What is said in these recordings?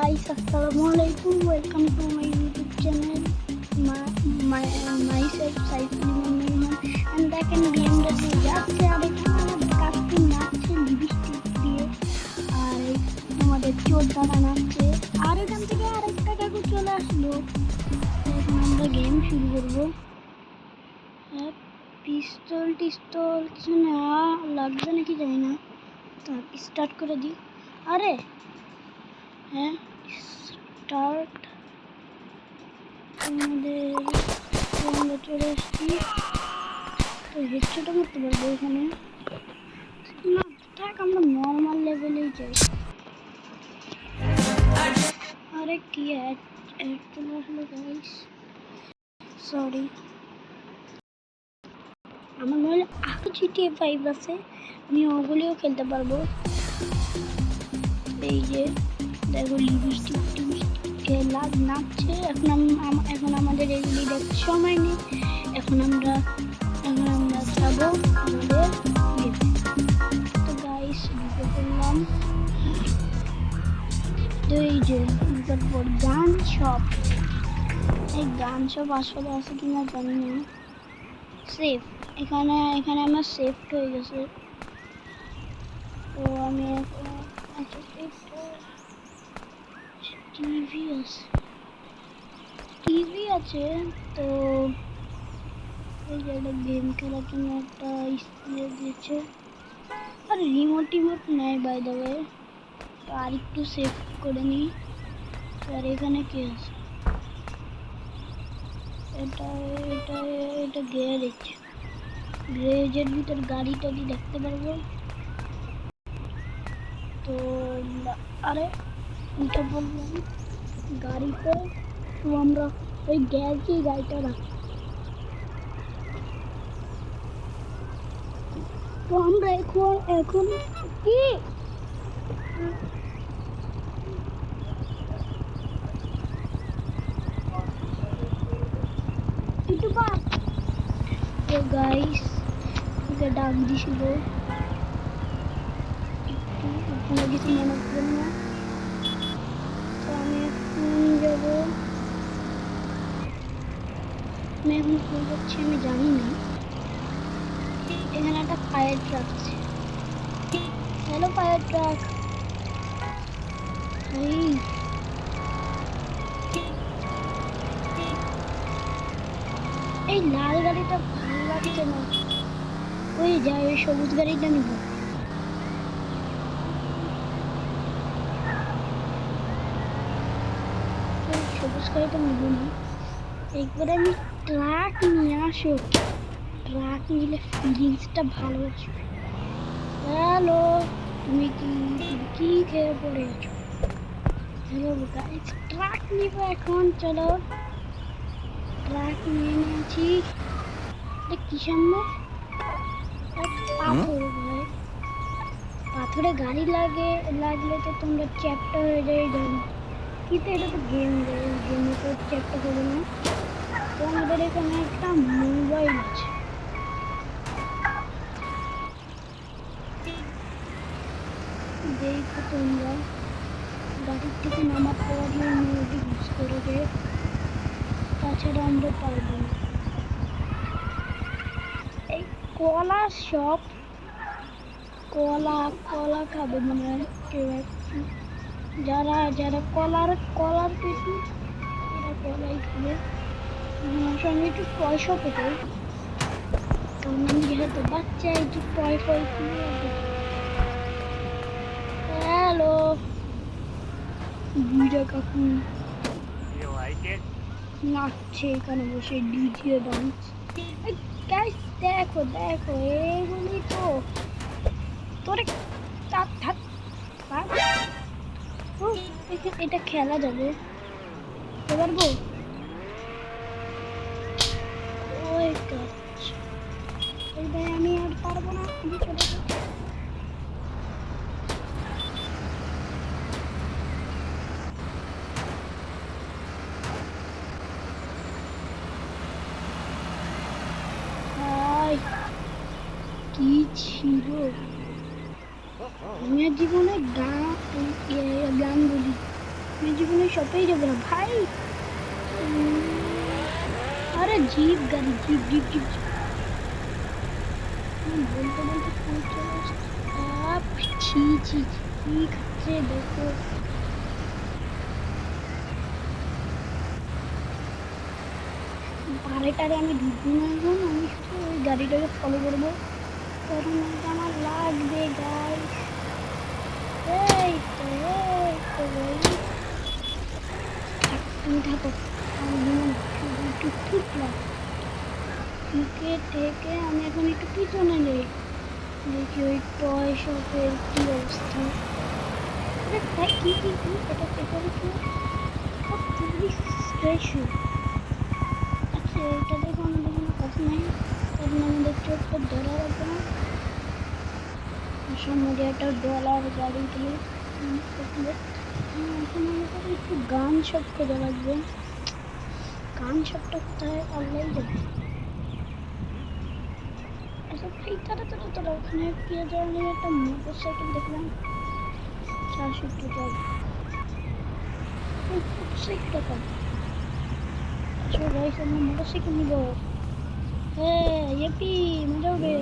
guys, assalamualaikum. Welcome to my YouTube channel. Myself Saiful Iman and দেখেন BMW যাচ্ছে আর এখানে আমাদের কাকু নাচছে লিপস্টিক দিয়ে আর আমাদের চোদ্দাটা নাচছে আর এখান থেকে আরেকটা কাকু চলে আসলো। এখন আমরা গেম শুরু করবো। পিস্তল টিস্তল কিছু না লাগবে নাকি জানি না, তো স্টার্ট করে দিই। আরে হ্যাঁ স্টার্ট, আমরা চলে আসছি। তো হেডশটও করতে পারবো এখানে না, থাক আমরা নর্মাল লেভেলেই যাই। আরে কি অ্যাড চলে আসলো গাইস, সরি। আমার মনে হয় আরো GTA 5 আছে, আমি ওগুলিও খেলতে পারবো। এই যে দেখো লিপস্টিক নাচছে। এখন আমাদের এগুলি দেখতে সময় নেই, এখন আমরা যাবো আমাদের গেমে। তো গাইস ঢুকে পড়লাম। তো এই যে ঢুকার পর গান শপ, এই গান শপ আসলে আছে কিনা জানি না। সেফ, এখানে আমার সেফ হয়ে গেছে। তো আমি টিভি আছে তো এই যে একটা গেম খেলার জন্য একটা স্প্রে দিয়েছে, আর রিমোট নেই বাই দ্য ওয়ে। তো আর একটু সেভ করে নিই। আর এখানে কি আছে, এটা গ্যারেজের ভিতর গাড়ি টাড়ি দেখতে পারবো। তো আরে উঠে বললাম গাড়িতে, তো আমরা ওই গ্যারেজে গাড়িটা রাখি। তো আমরা এখন কি তো গাইস ওকে ডাক দিছিল, কোনো কিছু মনে করবেন না। তো আমি এখন যাবো, আমি এখন কী করছি আমি জানি না। এখানে একটা ফায়ার ট্রাক আছে। Hello fire truck. এই লাল গাড়িটা ভালো লাগছে না, ওই যাই ওই সবুজ গাড়িটা নিব। সবুজ গাড়িটা নিব না, একবার আমি ট্রাক নিয়ে আসো। ট্রাক নিলে ফিলিংসটা ভালো আসবে। হ্যালো তুমি কি খেয়ে পড়ে আছো? হ্যালো গাইস, ট্রাক নিব এখন, চলো ট্রাক নিয়ে নিয়েছি। কি সামনে পাথর, ভাই পাথরে গাড়ি লাগলে তো তোমরা চ্যাপ্টার হয়ে যায় জানো, কিন্তু এটা তো গেমে তো চ্যাপ্টার হবে না। তো আমাদের এখানে একটা মোবাইল আছে, দেখো তোমরা গাড়ির থেকে নামার পর মোবাইলটি ইউজ করে দেয়, তাছাড়া আমরা পারবো না। এই কলা শপ, কলা খাবে মনে হয় কেউ, যারা কলার পেটি এরা কলাই খাবে। আমার সঙ্গে একটু পয়সা পেতে, কারণ আমি যেহেতু বাচ্চা একটু পয়সা হ্যালো বুড়া কাকু নাচছে এখানে বসে ডিজে ডান্স। গাইস দেখো এইগুলি তো তোরে এটা খেলা যাবে পারবো। ওই গাছ এই ভাই আমি আর পারবো না, আমি চলে যাবো। কি ছিল আমার জীবনে গান বলি, मैं जीवन शॉपिंग जब रहा भाई अरे जीप गाड़ी जीप जीप जीप बोलते बोलते फोन चलो आप छी छी छी खच्चे देखो বারেটারে আমি ঢুকবো না এখন আমি শুধু ওই গাড়িটাকে ফলো করবো তখন আমার লাগবে গাইস এই তো তুমি থাকো আমি একটু ফুটলাম থেকে থেকে আমি এখন একটু পিছনে যাই দেখি ওই টয় শপের কি অবস্থা তাই কি কি কি এটা পেপারে কি খুবই স্পেশাল আচ্ছা এটা দেখো আমাদের কোনো কথা নেই কারণ আমাদের চোখটা ধরা রাখবে না সামনে একটা ডলার গাড়ি দিয়ে এখন আমাদের একটু গান শপ খোঁজা লাগবে গান শপটা কোথায় আল্লাহ যাবে আচ্ছা ভাই তারা ওখানে পেয়ে যাওয়ার জন্য একটা মোটর সাইকেল দেখলাম 400 টাকা মোটরসাইকেল টাকা আচ্ছা ভাই আমরা মোটরসাইকেল নিব হ্যাঁ ইয়েপি মজা হবে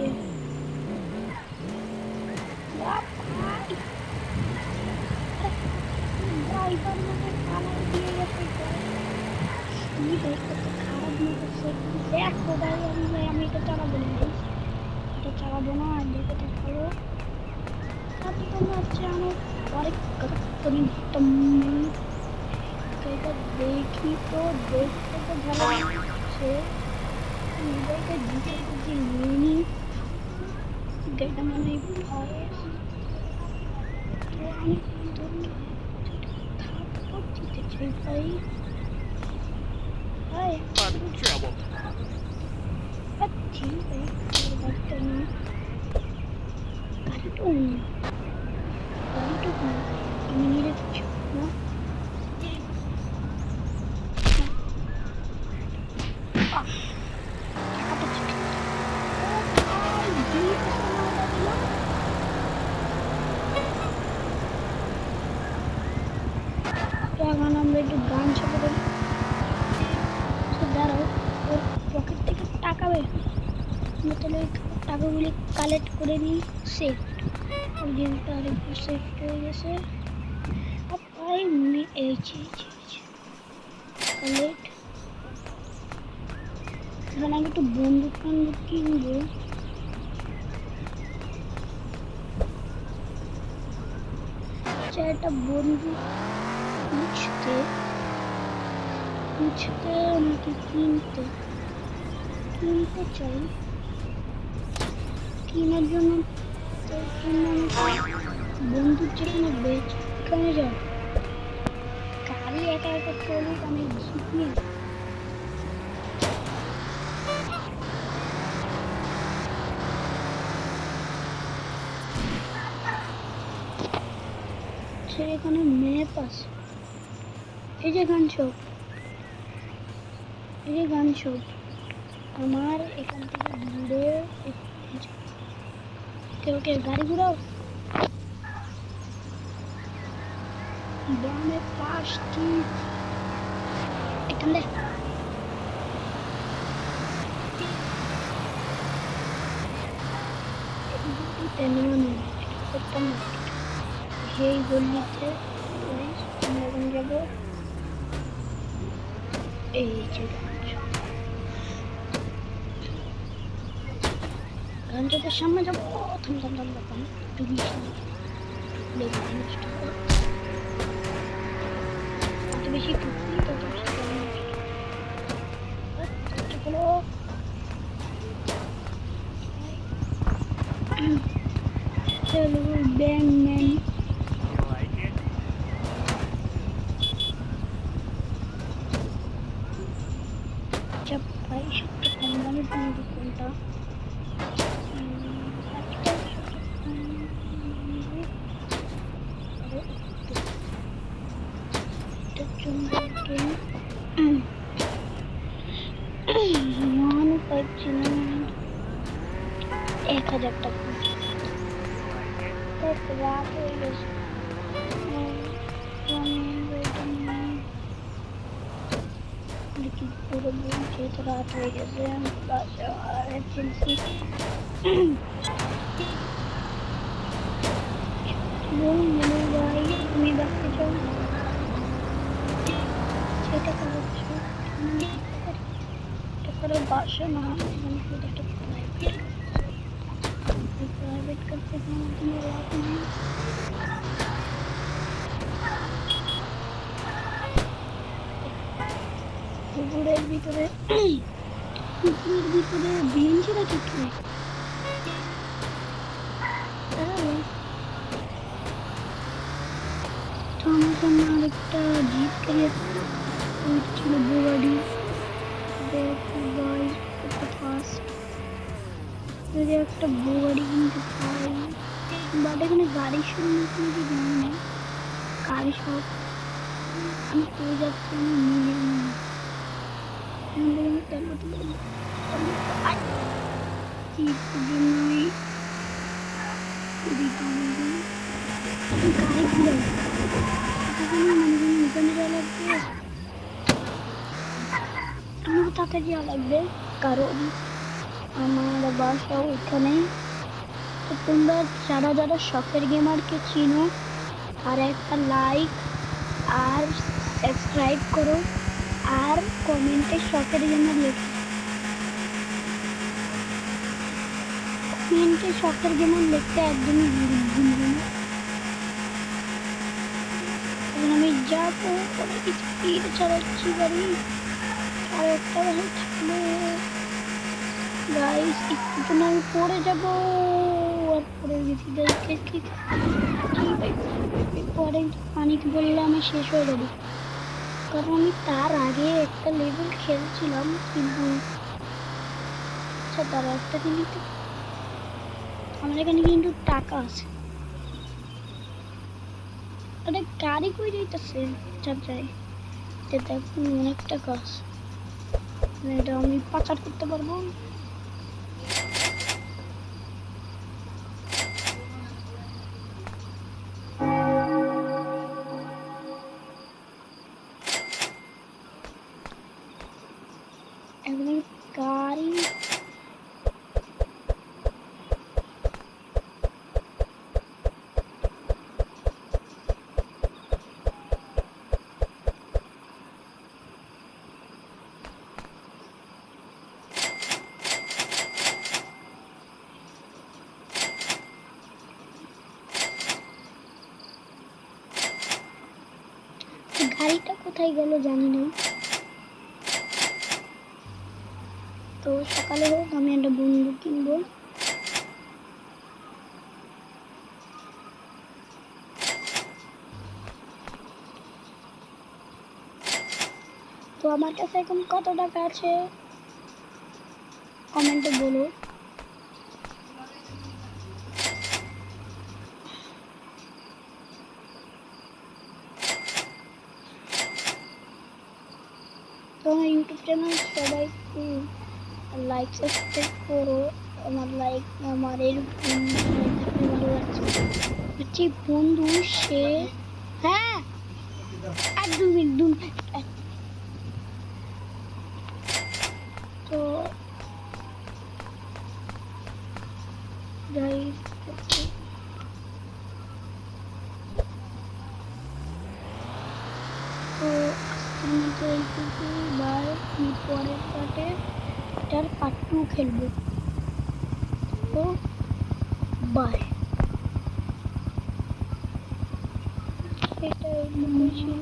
ড্রাইভার মানে কালার দিয়ে গেছে কি দেখতে খারাপ মোটরসাইকেল দেখো ভাই আমি এটা চালাবো না এটা চালাবো না আর দেখে তো ভালো তাতে তোমরা হচ্ছে আমার অনেক করি এটা দেখি তো দেখতে তো ভালো লাগছে এটাকে দিতে দিতে নিয়ে এটা মানে ভয়ে তো আমি তো থাপ্পড় দিতে চাই ভাই ভাই ঠিক আছে গাড়িটা নিয়ে গাড়িটা আমি নিয়ে যাচ্ছি না এখন আমরা একটু গান চাপে দেবো দাঁড়াও ওর পকেট থেকে টাকা বের আমরা তাহলে ওই টাকাগুলি কালেক্ট করে নিই সেফ ওই জিনিসটা আরেকটু সেফ হয়ে গেছে ভাই এইছে কালেক্ট এখন আমি একটু বন্দুক কিনবো একটা বন্দুক খুঁজতে নাকি কিনতে চাই কেনার জন্য বন্দুক যেখানে বেচ ওখানে যাও গাড়ি একা একা চলুক আমি জিপ নিয়ে এখানে ম্যাপ আছে এই যে গান শপ আমার এখান থেকে দূরে ওকে গাড়ি ঘুরাও বামে পাঁচটি এখানে সেই গল্লিতে আমরা এখন যাবো এই যে গানটাতে সামনে যাবো থাম এত বেশি টুকলি তত চলো ব্যাংম্যান ভাই সবটা কম দামের জন্য কোনটা পাচ্ছিলাম 1000 টাকা রাত হয়ে গেছে কি করবো, যেহেতু রাত হয়ে গেছে এমার্জেন্সি ভাই তুমি বাঁচতে চাও সেটা করছো করে বাসে না প্রাইভেট করতে কোনো লাভ নেই। পুকুরের ভিতরে বিএনজিরা কি করে তো আমার সামনে আরেকটা জিপ ক্যারিয়ার ছিল বোগাড়ি ফার্স্ট যদি একটা বোগাড়ি কিনতে পাই বাট এখানে গাড়ি শুরু কিন্তু জানি না গাড়ি সব আমি পেয়ে যাচ্ছি আমি মিলে তেল বোতল গাড়ি ঘুরে ওখানে যাওয়া লাগবে আমার তাতে যাওয়া লাগবে কারণ আমার বাসা ওইখানে। তো তোমরা যারা যারা শখের গেমারকে চিনো আর একটা লাইক আর সাবস্ক্রাইব করো আর কমেন্টে শখের গেমার লেখো, কমেন্টে শখের গেমার লিখতে একদমই ভুলবে না। আমি যাবো অনেক স্পিড চালাচ্ছি গাড়ি আর একটা গাড়ি থাকলে গাইস একটু জন্য আমি পড়ে যাবো আর পড়ে গেছি পরে পানি বললে আমি শেষ হয়ে যাবো কারণ আমি তার আগে একটা লেভেল খেলছিলাম কিন্তু আচ্ছা তারা একটা জিনিস আমার এখানে কিন্তু টাকা আছে আরে গাড়ি কই যাইতেছে চাচাই এটা এখন অনেক টাকা আছে এটা আমি পাচার করতে পারবো গাড়ি গাড়িটা কোথায় গেল জানি না। তো সকালে হোক আমি একটা বন্ধু কিনবো তো আমার কাছে এখন কত টাকা আছে কমেন্টে বলো। তো আমার ইউটিউব চ্যানেল সবাই লাইক সাবস্ক্রাইব করো আমার লাইক আমার এরকম ভালো লাগছে বন্ধু সে হ্যাঁ একদম তো যাই তো এইটুকু বার পরের পার্টে এটার পার্ট 2 খেলবো তো বাই। এটা ছিল